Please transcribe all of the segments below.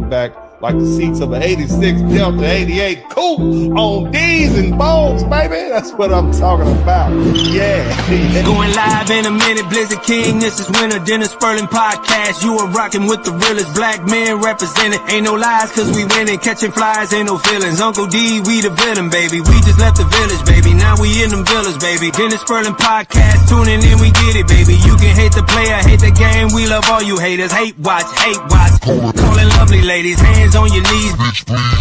sitting back like the seats of an 86 Delta 88 coupe on D's and Bows, baby. That's what I'm talking about. Yeah. Going live in a minute, Blizzard King. This is Winter Dinner Sperling Podcast. You are rocking with the realest black men represented. Ain't no lies, cause we winning. Catching flies, ain't no feelings. Uncle D, we the villain, baby. We just left the village, baby. Now we in them villas, baby. Dinner Sperling Podcast, tuning in, we get it, baby. You can hate the player, hate the game. We love all you haters. Hate watch, hate watch. Calling lovely ladies, hands on your knees.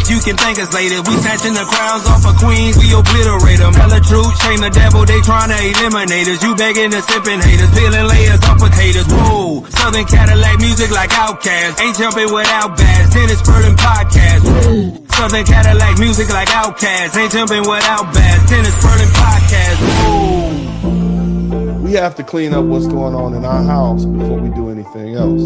You can thank us later. We snatching the crowns off of queens. We obliterate them. Tell the truth, shame the devil. They trying to eliminate us. You begging the sipping haters. Peeling layers off potatoes. Whoa. Southern Cadillac music like Outkast. Ain't jumping without bass. Dennis Sperling Podcast. Whoa. Southern Cadillac music like Outkast. Ain't jumping without bass. Dennis Sperling Podcast. Whoa. We have to clean up what's going on in our house before we do anything else.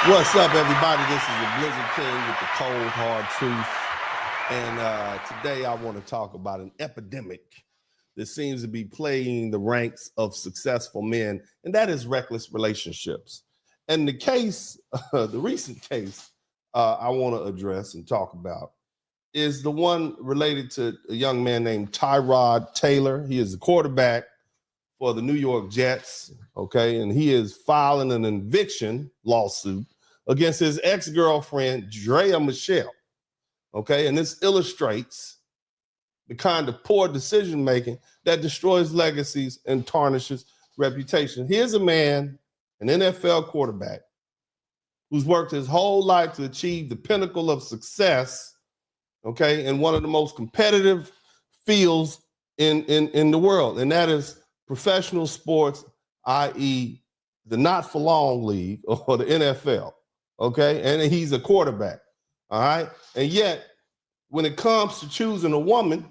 What's up, everybody? This is the Blizzard King with the cold, hard truth. And today I want to talk about an epidemic that seems to be plaguing the ranks of successful men, and that is reckless relationships. And the case, the recent case I want to address and talk about is the one related to a young man named Tyrod Taylor. He is the quarterback for the New York Jets, okay? And he is filing an eviction lawsuit against his ex-girlfriend, Drea Michelle, okay? And this illustrates the kind of poor decision-making that destroys legacies and tarnishes reputation. Here's a man, an NFL quarterback, who's worked his whole life to achieve the pinnacle of success, okay, in one of the most competitive fields in the world, and that is professional sports, i.e. the not-for-long league or the NFL. Okay, and he's a quarterback, all right? And yet, when it comes to choosing a woman,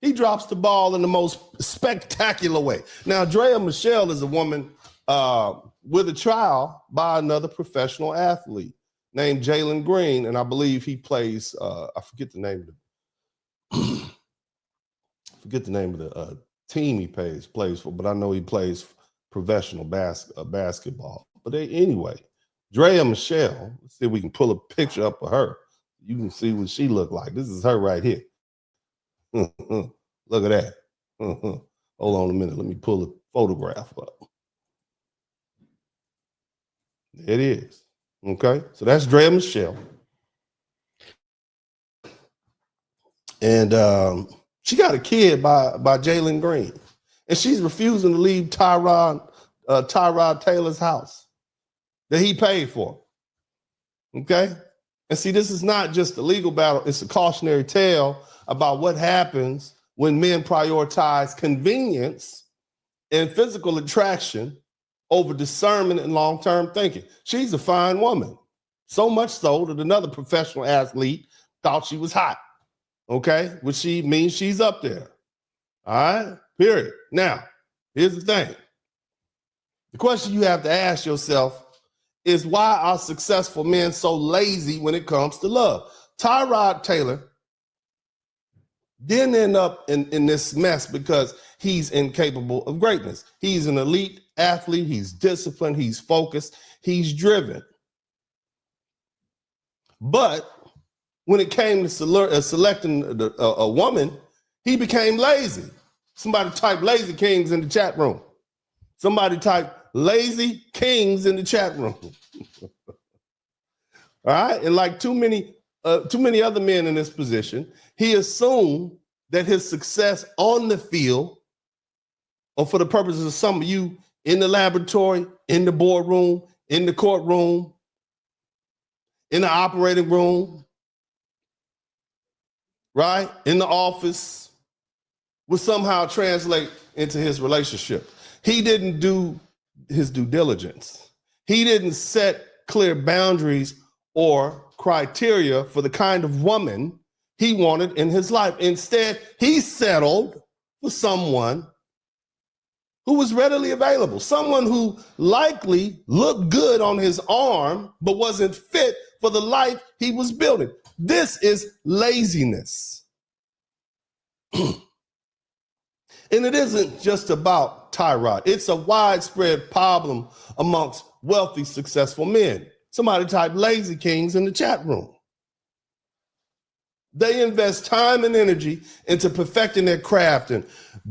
he drops the ball in the most spectacular way. Now, Drea Michelle is a woman with a trial by another professional athlete named Jalen Green, and I believe he plays, I forget the name of the team he plays for, but I know he plays professional basketball. But anyway, Drea Michelle, let's see if we can pull a picture up of her. You can see what she looked like. This is her right here. Look at that. Hold on a minute. Let me pull a photograph up. There it is. Okay, so that's Drea Michelle. And she got a kid by Jalen Green. And she's refusing to leave Tyrod Taylor's house that he paid for. Okay? And see, this is not just a legal battle, it's a cautionary tale about what happens when men prioritize convenience and physical attraction over discernment and long-term thinking. She's a fine woman, so much so that another professional athlete thought she was hot. Okay? Which means she's up there. All right? Period. Now, here's the thing. The question you have to ask yourself is, why are successful men so lazy when it comes to love? Tyrod Taylor didn't end up in this mess because he's incapable of greatness. He's an elite athlete. He's disciplined. He's focused. He's driven. But when it came to selecting a woman, he became lazy. Somebody type lazy kings in the chat room. Somebody type lazy kings in the chat room. All right. And like too many other men in this position, he assumed that his success on the field, or for the purposes of some of you in the laboratory, in the boardroom, in the courtroom, in the operating room, right? In the office, would somehow translate into his relationship. He didn't do his due diligence. He didn't set clear boundaries or criteria for the kind of woman he wanted in his life. Instead, he settled for someone who was readily available, someone who likely looked good on his arm, but wasn't fit for the life he was building. This is laziness. And it isn't just about Tyrod. It's a widespread problem amongst wealthy, successful men. Somebody type lazy kings in the chat room. They invest time and energy into perfecting their craft and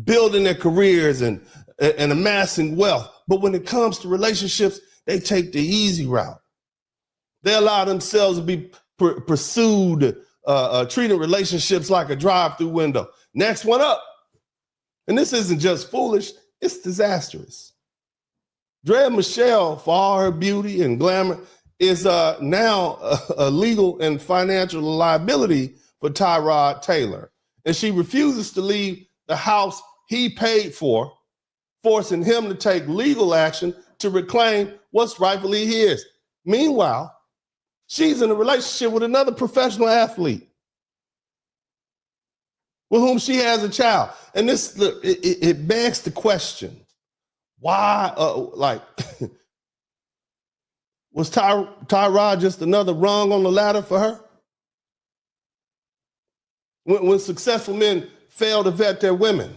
building their careers and amassing wealth. But when it comes to relationships, they take the easy route. They allow themselves to be pursued, treating relationships like a drive-through window. Next one up. And this isn't just foolish, it's disastrous. Drea Michelle, for all her beauty and glamour, is now a legal and financial liability for Tyrod Taylor. And she refuses to leave the house he paid for, forcing him to take legal action to reclaim what's rightfully his. Meanwhile, she's in a relationship with another professional athlete with whom she has a child. And this, it begs the question, why, was Tyrod just another rung on the ladder for her? When successful men fail to vet their women,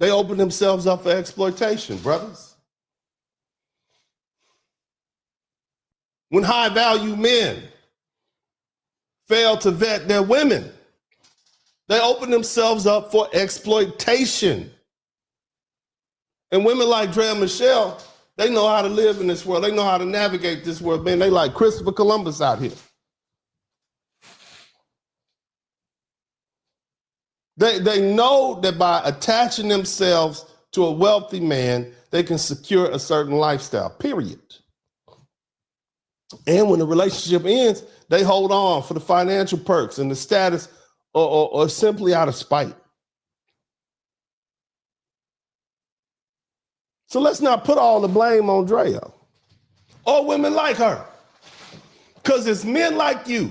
they open themselves up for exploitation, brothers. When high-value men fail to vet their women, they open themselves up for exploitation. And women like Drea Michelle, they know how to live in this world. They know how to navigate this world, man. They like Christopher Columbus out here. They know that by attaching themselves to a wealthy man, they can secure a certain lifestyle, period. And when the relationship ends, they hold on for the financial perks and the status or simply out of spite. So let's not put all the blame on Drea or women like her. Because it's men like you,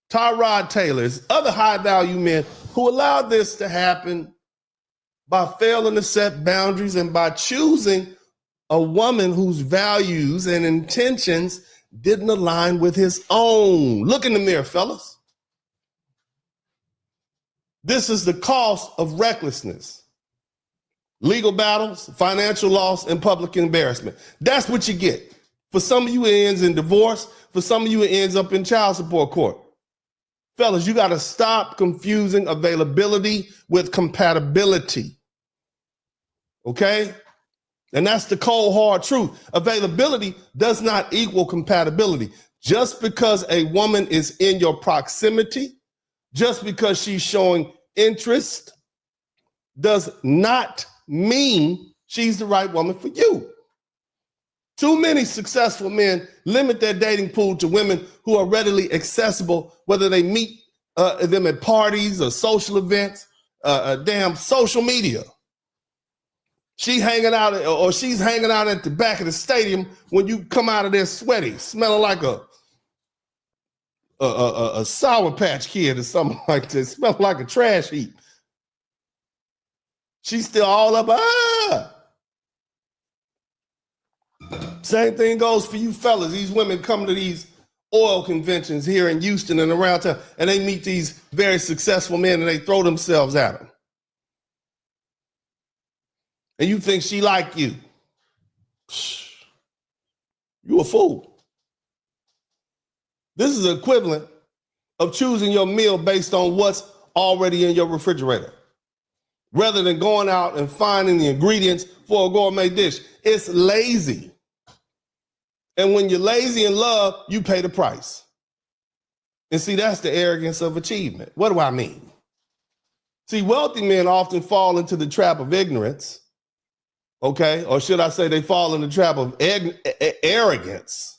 Tyrod Taylor, other high-value men who allowed this to happen by failing to set boundaries and by choosing a woman whose values and intentions didn't align with his own. Look in the mirror, fellas. This is the cost of recklessness. Legal battles, financial loss, and public embarrassment. That's what you get. For some of you, it ends in divorce. For some of you, it ends up in child support court. Fellas, you got to stop confusing availability with compatibility. Okay? And that's the cold, hard truth. Availability does not equal compatibility. Just because a woman is in your proximity, just because she's showing interest, does not mean she's the right woman for you. Too many successful men limit their dating pool to women who are readily accessible, whether they meet them at parties or social events, damn social media. She's hanging out at the back of the stadium when you come out of there sweaty, smelling like a Sour Patch Kid or something like that, smelling like a trash heap. She's still all up. Same thing goes for you fellas. These women come to these oil conventions here in Houston and around town, and they meet these very successful men and they throw themselves at them. And you think she like you. You a fool. This is the equivalent of choosing your meal based on what's already in your refrigerator, rather than going out and finding the ingredients for a gourmet dish. It's lazy. And when you're lazy in love, you pay the price. And see, that's the arrogance of achievement. What do I mean? See, wealthy men often fall into the trap of ignorance Okay, or should I say they fall in the trap of arrogance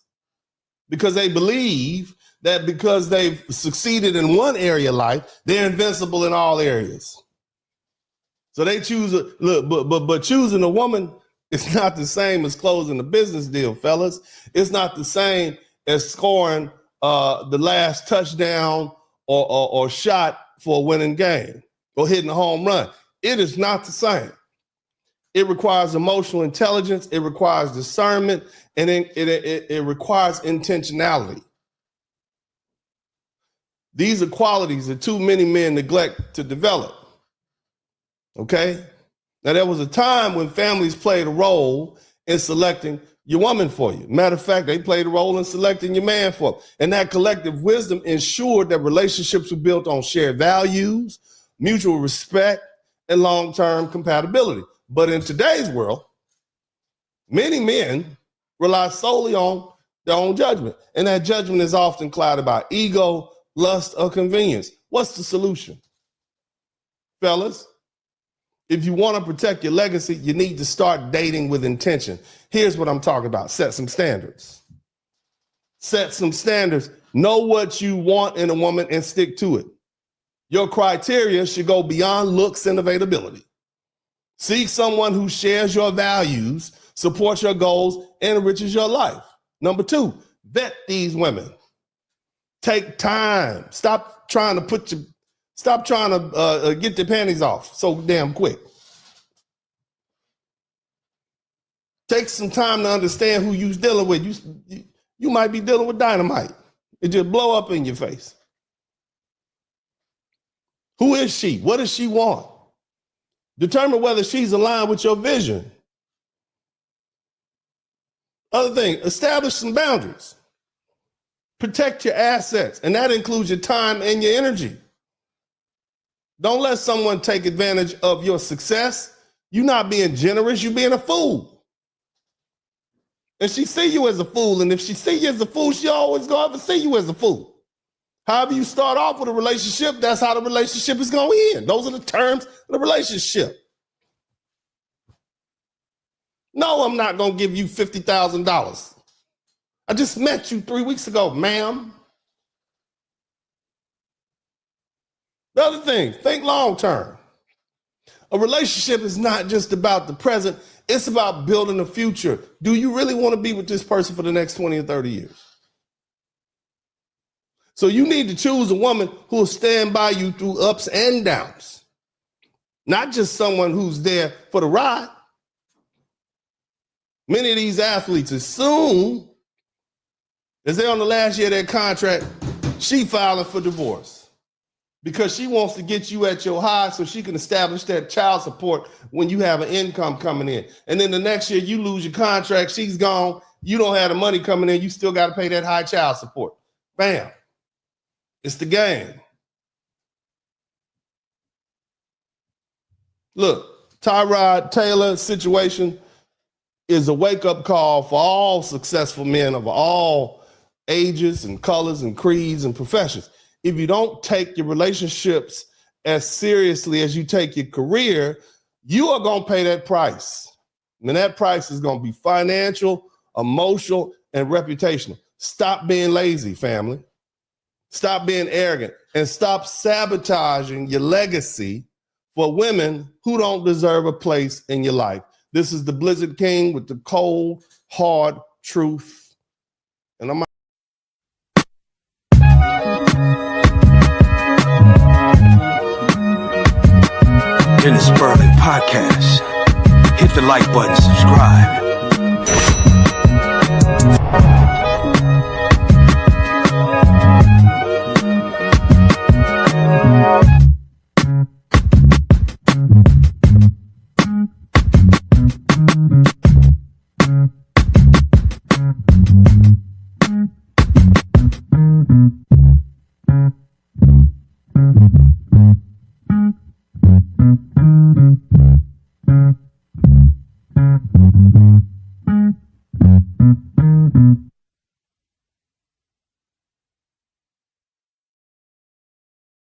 because they believe that because they've succeeded in one area of life, they're invincible in all areas. So they choose but choosing a woman is not the same as closing a business deal, fellas. It's not the same as scoring the last touchdown or shot for a winning game or hitting a home run. It is not the same. It requires emotional intelligence. It requires discernment, and it requires intentionality. These are qualities that too many men neglect to develop. Okay? Now, there was a time when families played a role in selecting your woman for you. Matter of fact, they played a role in selecting your man for you. And that collective wisdom ensured that relationships were built on shared values, mutual respect, and long-term compatibility. But in today's world, many men rely solely on their own judgment. And that judgment is often clouded by ego, lust, or convenience. What's the solution? Fellas, if you want to protect your legacy, you need to start dating with intention. Here's what I'm talking about. Set some standards. Set some standards. Know what you want in a woman and stick to it. Your criteria should go beyond looks and availability. Seek someone who shares your values, supports your goals, and enriches your life. Number 2, vet these women. Take time. Stop trying to get the panties off so damn quick. Take some time to understand who you're dealing with. You might be dealing with dynamite. It just blow up in your face. Who is she? What does she want? Determine whether she's aligned with your vision. Other thing, establish some boundaries. Protect your assets, and that includes your time and your energy. Don't let someone take advantage of your success. You're not being generous, you're being a fool. And she see you as a fool, and if she see you as a fool, she always gonna ever see you as a fool. However you start off with a relationship, that's how the relationship is going to end. Those are the terms of the relationship. No, I'm not going to give you $50,000. I just met you 3 weeks ago, ma'am. The other thing, think long term. A relationship is not just about the present, it's about building a future. Do you really want to be with this person for the next 20 or 30 years? So you need to choose a woman who will stand by you through ups and downs, not just someone who's there for the ride. Many of these athletes, as soon as they're on the last year of their contract, she filing for divorce because she wants to get you at your high so she can establish that child support when you have an income coming in. And then the next year you lose your contract, she's gone, you don't have the money coming in, you still got to pay that high child support. Bam. It's the game. Look, Tyrod Taylor's situation is a wake-up call for all successful men of all ages and colors and creeds and professions. If you don't take your relationships as seriously as you take your career, you are going to pay that price. And that price is going to be financial, emotional, and reputational. Stop being lazy, family. Stop being arrogant and stop sabotaging your legacy for women who don't deserve a place in your life. This is the Blizzard King with the cold, hard truth. And I'm Dennis Burley Podcast. Hit the like button, subscribe.